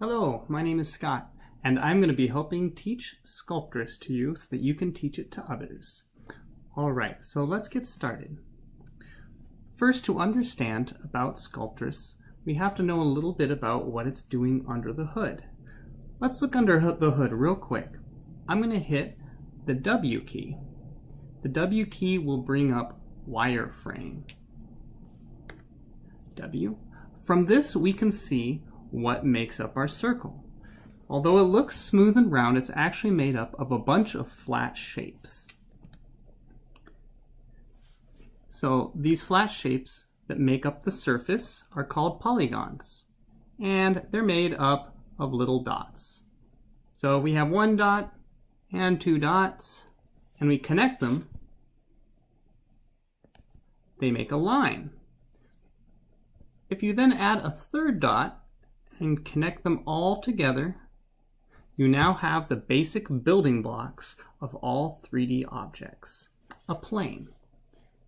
Hello, my name is Scott, and I'm going to be helping teach sculptris to you so that you can teach it to others. Alright, so let's get started. First, to understand about sculptris, we have to know a little bit about what it's doing under the hood. Let's look under the hood real quick. I'm going to hit the W key. The W key will bring up wireframe. W. From this, we can see what makes up our circle. Although it looks smooth and round, it's actually made up of a bunch of flat shapes. So these flat shapes that make up the surface are called polygons, and they're made up of little dots. So we have one dot and two dots, and we connect them, they make a line. If you then add a third dot and connect them all together, you now have the basic building blocks of all 3D objects. A plane.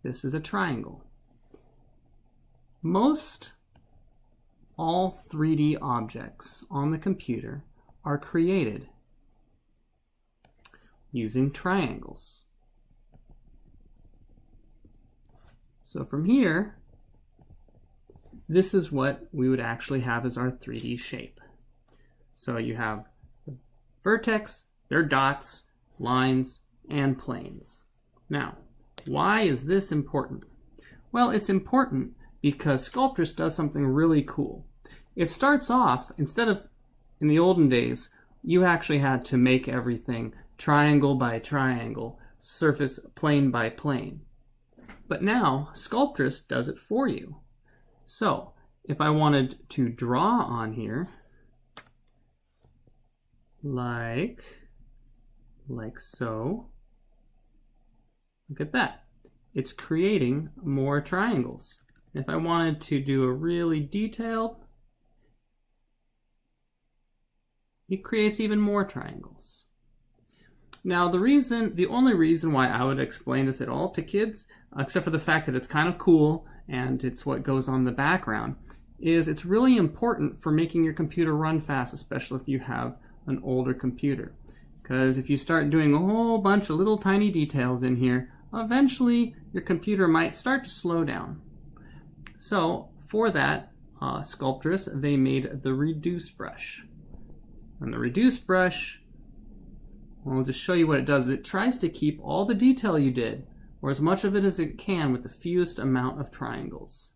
This is a triangle. Most all 3D objects on the computer are created using triangles. So from here, this is what we would actually have as our 3D shape. So you have the vertex, their dots, lines, and planes. Now, why is this important? Well, it's important because sculptris does something really cool. It starts off, instead of in the olden days, you actually had to make everything triangle by triangle, surface plane by plane. But now, sculptris does it for you. So, if I wanted to draw on here, like so, look at that. It's creating more triangles. If I wanted to do a really detailed, it creates even more triangles. Now the only reason why I would explain this at all to kids, except for the fact that it's kind of cool and it's what goes on in the background, is it's really important for making your computer run fast, especially if you have an older computer. Because if you start doing a whole bunch of little tiny details in here, eventually your computer might start to slow down. So for that, sculptris, they made the reduce brush. And the reduce brush, I'll just show you what it does. It tries to keep all the detail you did, or as much of it as it can, with the fewest amount of triangles.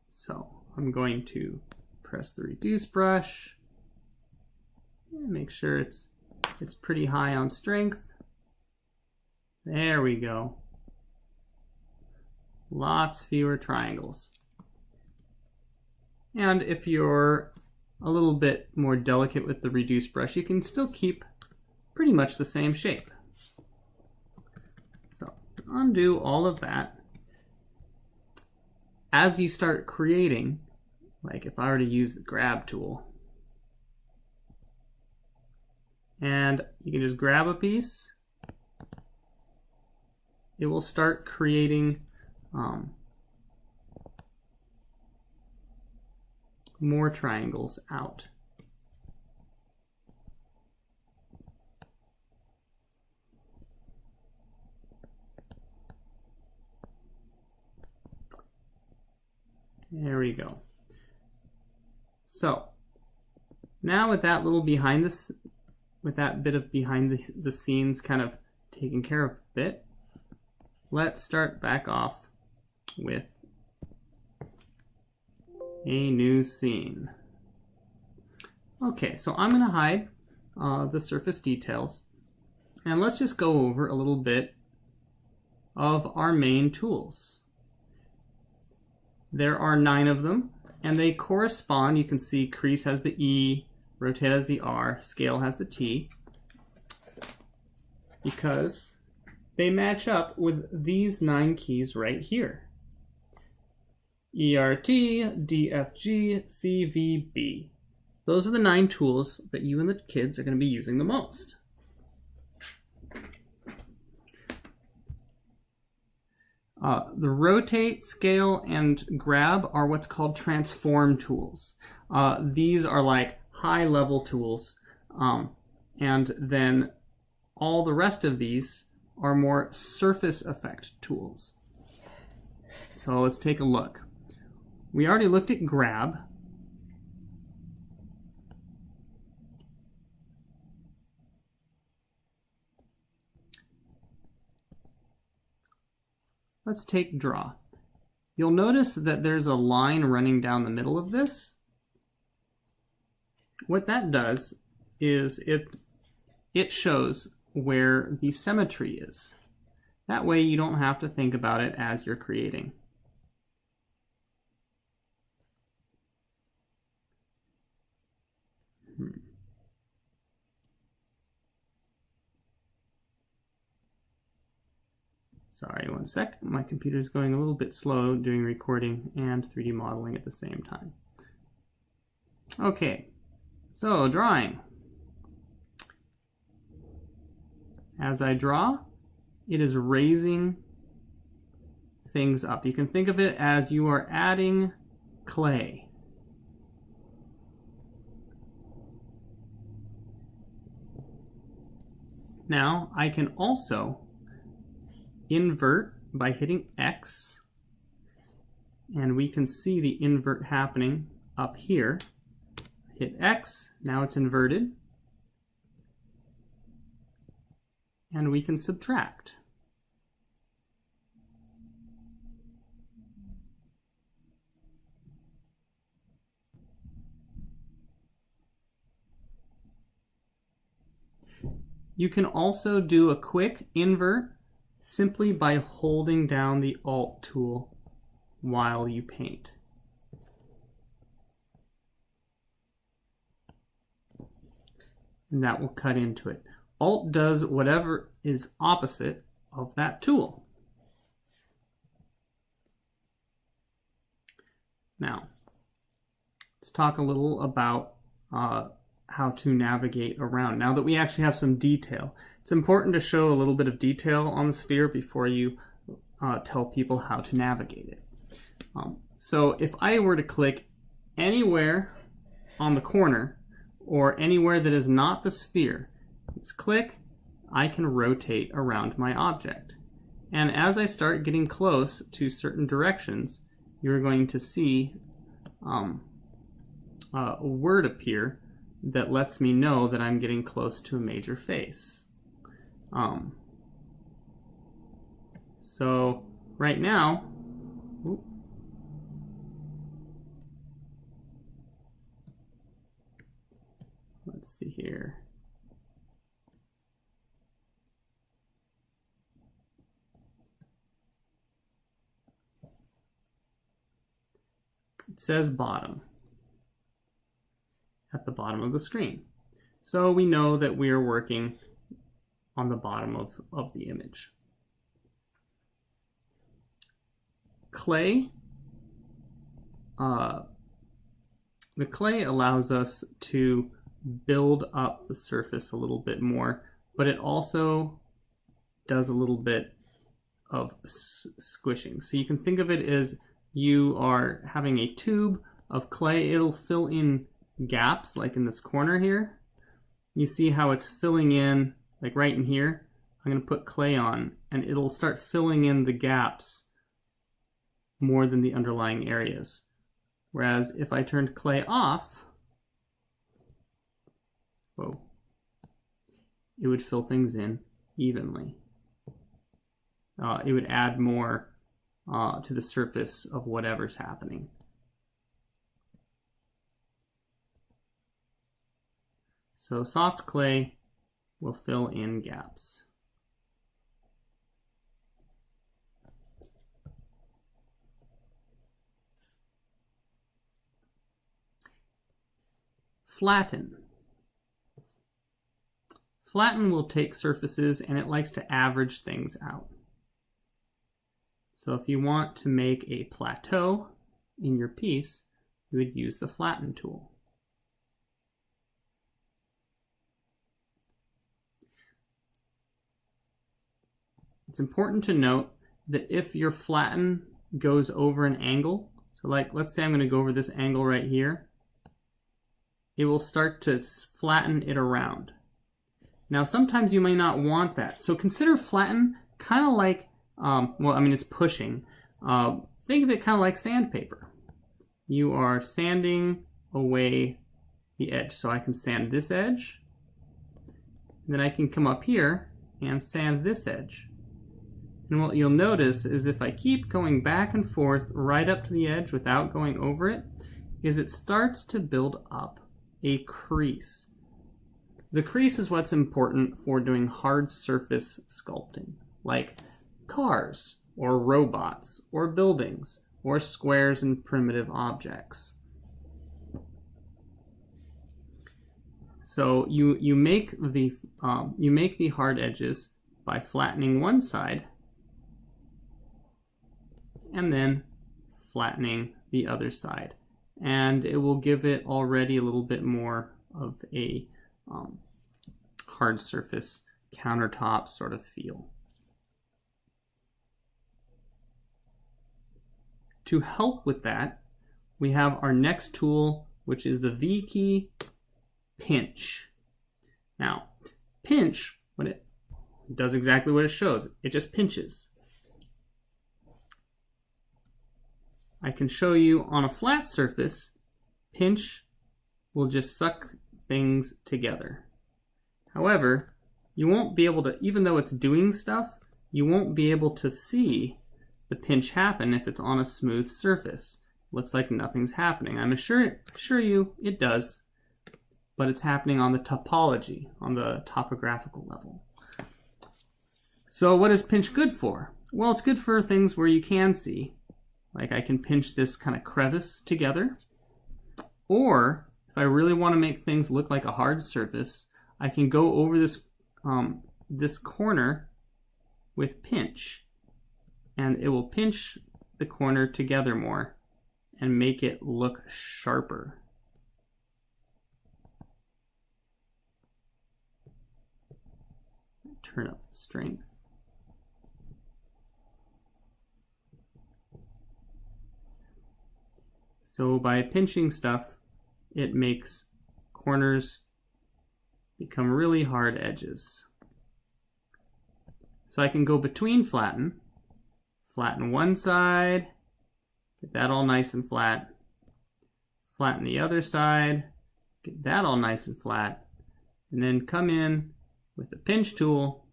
So I'm going to press the reduce brush and make sure it's pretty high on strength. There we go. Lots fewer triangles. And if you're a little bit more delicate with the reduce brush, you can still keep pretty much the same shape. So undo all of that. As you start creating, like if I were to use the grab tool, and you can just grab a piece, it will start creating more triangles out. There we go. So now with that little with that bit of behind the scenes kind of taken care of a bit, let's start back off with a new scene. Okay, so I'm going to hide the surface details, and let's just go over a little bit of our main tools. There are 9 of them, and they correspond. You can see crease has the E, rotate has the R, scale has the T, because they match up with these 9 keys right here. ERT, DFG, CVB. Those are the 9 tools that you and the kids are going to be using the most. The rotate, scale, and grab are what's called transform tools. These are like high-level tools, and then all the rest of these are more surface effect tools. So let's take a look. We already looked at grab. Let's take draw. You'll notice that there's a line running down the middle of this. What that does is it shows where the symmetry is. That way you don't have to think about it as you're creating. Sorry, one sec. My computer's going a little bit slow doing recording and 3D modeling at the same time. Okay, so drawing. As I draw, it is raising things up. You can think of it as you are adding clay. Now, I can also invert by hitting X, and we can see the invert happening up here. Hit X, now it's inverted, and we can subtract. You can also do a quick invert simply by holding down the Alt tool while you paint. And that will cut into it. Alt does whatever is opposite of that tool. Now, let's talk a little about how to navigate around. Now that we actually have some detail, it's important to show a little bit of detail on the sphere before you tell people how to navigate it. So if I were to click anywhere on the corner or anywhere that is not the sphere, just click, I can rotate around my object. And as I start getting close to certain directions, you're going to see a word appear that lets me know that I'm getting close to a major face. So right now, let's see here. It says bottom at the bottom of the screen. So we know that we are working on the bottom of the image. Clay, the clay allows us to build up the surface a little bit more, but it also does a little bit of squishing. So you can think of it as you are having a tube of clay. It'll fill in gaps, like in this corner here. You see how it's filling in, like right in here. I'm going to put clay on, and it'll start filling in the gaps more than the underlying areas. Whereas if I turned clay off, whoa, it would fill things in evenly. It would add more to the surface of whatever's happening. So soft clay will fill in gaps. Flatten. Flatten will take surfaces and it likes to average things out. So if you want to make a plateau in your piece, you would use the flatten tool. It's important to note that if your flatten goes over an angle, so like let's say I'm going to go over this angle right here, it will start to flatten it around. Now sometimes you may not want that, so consider flatten kind of like, well, I mean it's pushing. Think of it kind of like sandpaper. You are sanding away the edge. So I can sand this edge, then I can come up here and sand this edge. And what you'll notice is if I keep going back and forth right up to the edge without going over it, is it starts to build up a crease. The crease is what's important for doing hard surface sculpting, like cars, or robots, or buildings, or squares and primitive objects. So you make the hard edges by flattening one side and then flattening the other side, and it will give it already a little bit more of a hard surface countertop sort of feel. To help with that, we have our next tool, which is the V key, pinch. Now, pinch, when it does exactly what it shows, it just pinches. I can show you on a flat surface, pinch will just suck things together. However, you won't be able to, even though it's doing stuff, you won't be able to see the pinch happen if it's on a smooth surface. Looks like nothing's happening. I'm assure you it does, but it's happening on the topology, on the topographical level. So what is pinch good for? Well, it's good for things where you can see. Like I can pinch this kind of crevice together. Or if I really want to make things look like a hard surface, I can go over this, this corner with pinch. And it will pinch the corner together more and make it look sharper. Turn up the strength. So by pinching stuff, it makes corners become really hard edges. So I can go between flatten one side, get that all nice and flat, flatten the other side, get that all nice and flat, and then come in with the pinch tool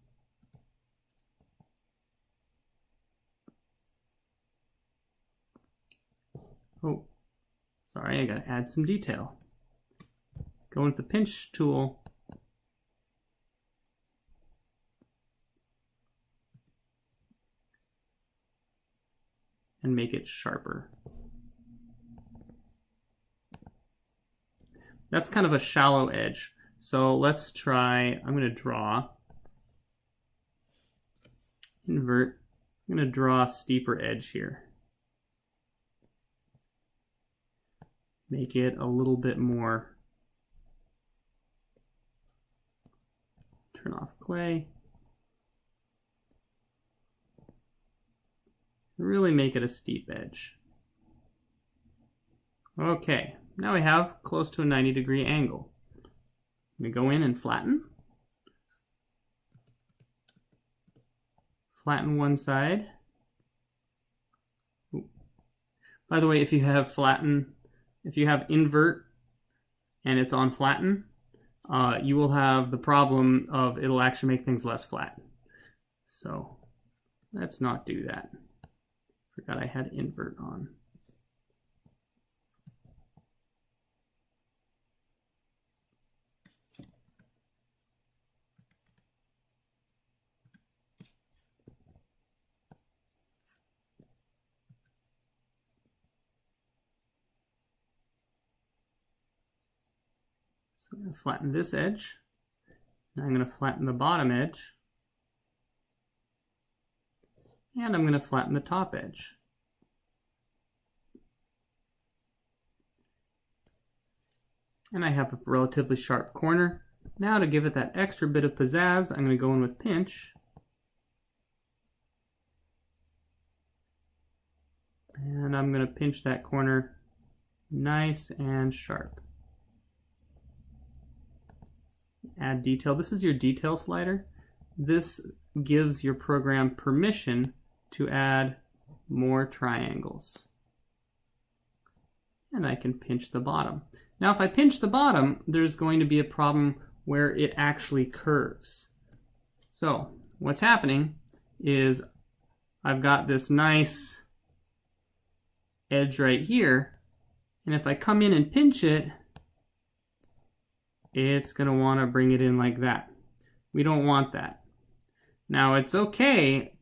oh, sorry, I gotta add some detail. Go with the pinch tool and make it sharper. That's kind of a shallow edge. So let's try, I'm gonna draw, invert, I'm gonna draw a steeper edge here. Make it a little bit more, turn off clay. Really make it a steep edge. Okay, now we have close to a 90-degree angle. We go in and flatten. Flatten one side. Ooh. By the way, if you have invert and it's on flatten, you will have the problem of it'll actually make things less flat. So let's not do that. Forgot I had invert on. So I'm going to flatten this edge. Now I'm going to flatten the bottom edge. And I'm going to flatten the top edge. And I have a relatively sharp corner. Now to give it that extra bit of pizzazz, I'm going to go in with pinch. and I'm going to pinch that corner nice and sharp. Add detail. This is your detail slider. This gives your program permission to add more triangles. And I can pinch the bottom. Now if I pinch the bottom, there's going to be a problem where it actually curves. So what's happening is I've got this nice edge right here, and if I come in and pinch it, it's going to want to bring it in like that. We don't want that. Now it's okay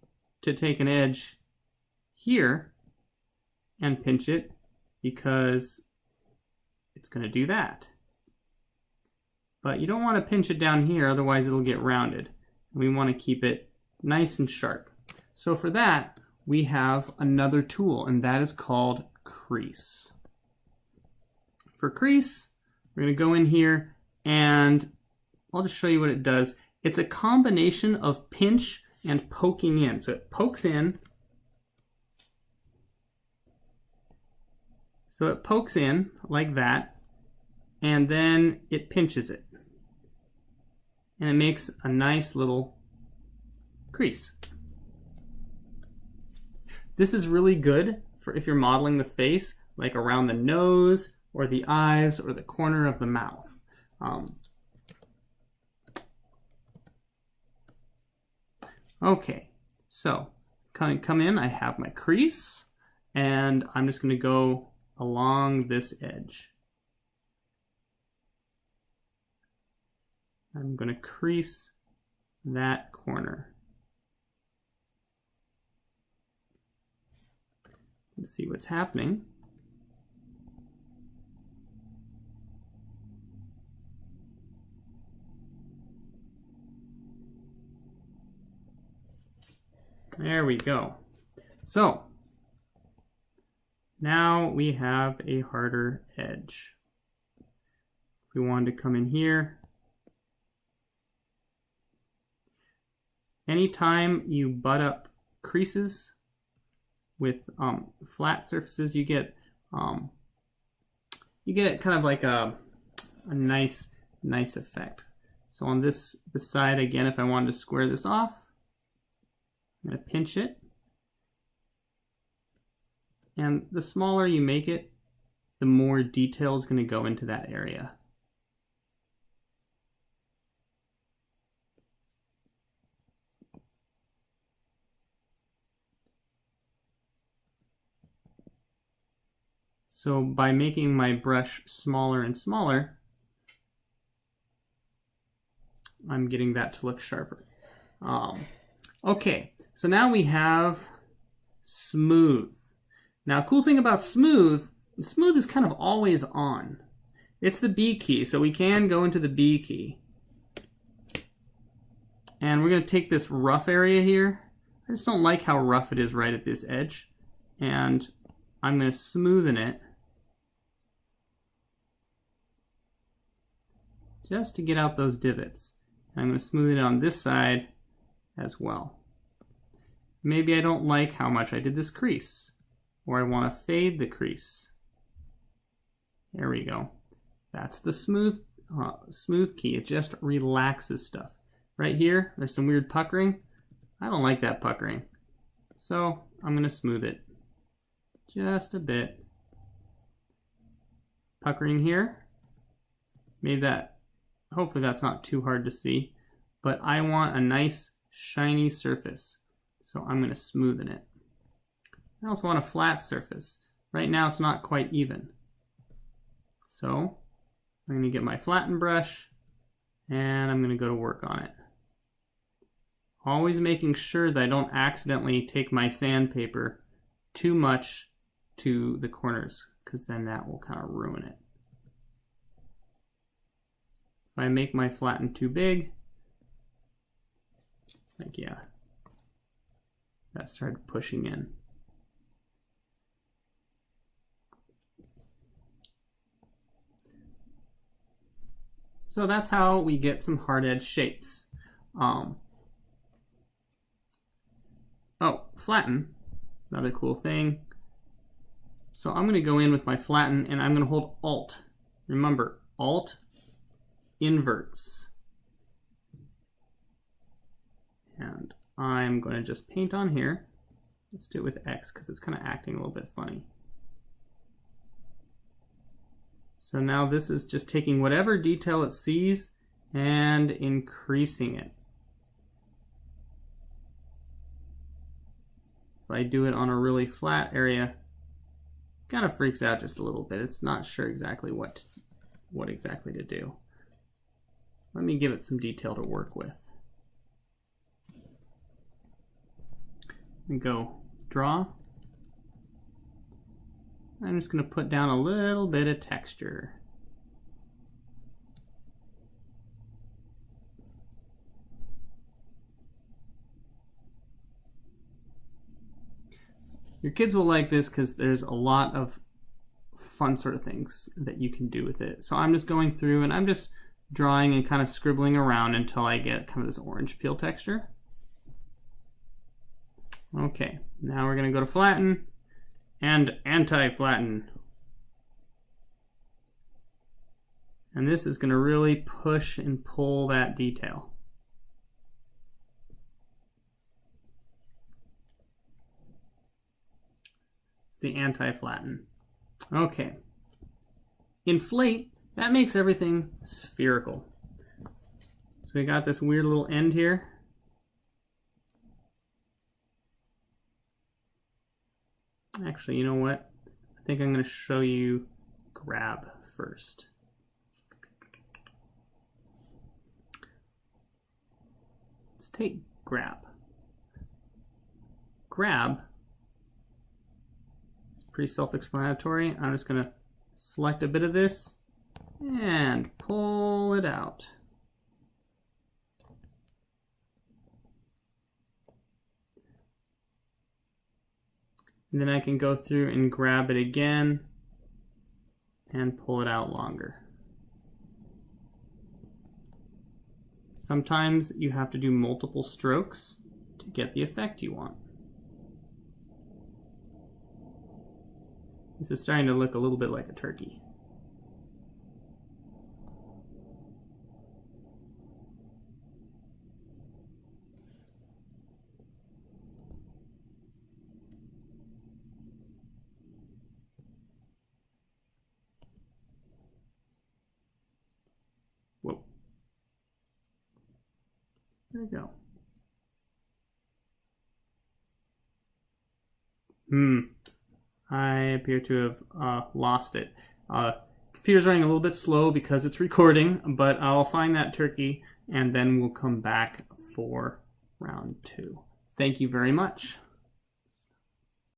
to take an edge here and pinch it because it's going to do that. But you don't want to pinch it down here, otherwise it'll get rounded. We want to keep it nice and sharp. So for that, we have another tool, and that is called crease. For crease, we're going to go in here, and I'll just show you what it does. It's a combination of pinch and poking in. So it pokes in. So it pokes in like that, and then it pinches it. And it makes a nice little crease. This is really good for if you're modeling the face, like around the nose or the eyes or the corner of the mouth. Okay, so come in, I have my crease, and I'm just going to go along this edge. I'm going to crease that corner. Let's see what's happening. There we go. So now we have a harder edge. If we wanted to come in here, anytime you butt up creases with flat surfaces, you get kind of like a nice effect. So on this side again, if I wanted to square this off, I'm going to pinch it, and the smaller you make it, the more detail is going to go into that area. So by making my brush smaller and smaller, I'm getting that to look sharper. Okay, so now we have smooth. Now, cool thing about smooth is kind of always on. It's the B key, so we can go into the B key. And we're going to take this rough area here. I just don't like how rough it is right at this edge. And I'm going to smoothen it just to get out those divots. I'm going to smooth it on this side as well. Maybe I don't like how much I did this crease, or I want to fade the crease. There we go. That's the smooth key. It just relaxes stuff. Right here, there's some weird puckering. I don't like that puckering. So I'm going to smooth it just a bit. Puckering here. Hopefully that's not too hard to see, but I want a nice shiny surface. So I'm going to smoothen it. I also want a flat surface. Right now it's not quite even. So I'm going to get my flatten brush and I'm going to go to work on it. Always making sure that I don't accidentally take my sandpaper too much to the corners, because then that will kind of ruin it. If I make my flatten too big, like yeah, that started pushing in. So that's how we get some hard edge shapes. Oh, flatten, another cool thing. So I'm going to go in with my flatten and I'm going to hold Alt. Remember, Alt inverts. And I'm going to just paint on here. Let's do it with X because it's kind of acting a little bit funny. So now this is just taking whatever detail it sees and increasing it. If I do it on a really flat area, kind of freaks out just a little bit. It's not sure exactly what exactly to do. Let me give it some detail to work with. And go draw. I'm just going to put down a little bit of texture. Your kids will like this because there's a lot of fun sort of things that you can do with it. So I'm just going through and I'm just drawing and kind of scribbling around until I get kind of this orange peel texture. Okay, now we're going to go to flatten and anti-flatten. And this is going to really push and pull that detail. It's the anti-flatten. Okay. Inflate, that makes everything spherical. So we got this weird little end here. Actually, you know what? I think I'm going to show you grab first. Let's take grab. Grab is pretty self-explanatory. I'm just going to select a bit of this and pull it out. And then I can go through and grab it again and pull it out longer. Sometimes you have to do multiple strokes to get the effect you want. This is starting to look a little bit like a turkey. Whoa. There we go. I appear to have lost it. Computer's running a little bit slow because it's recording, but I'll find that turkey and then we'll come back for round 2. Thank you very much.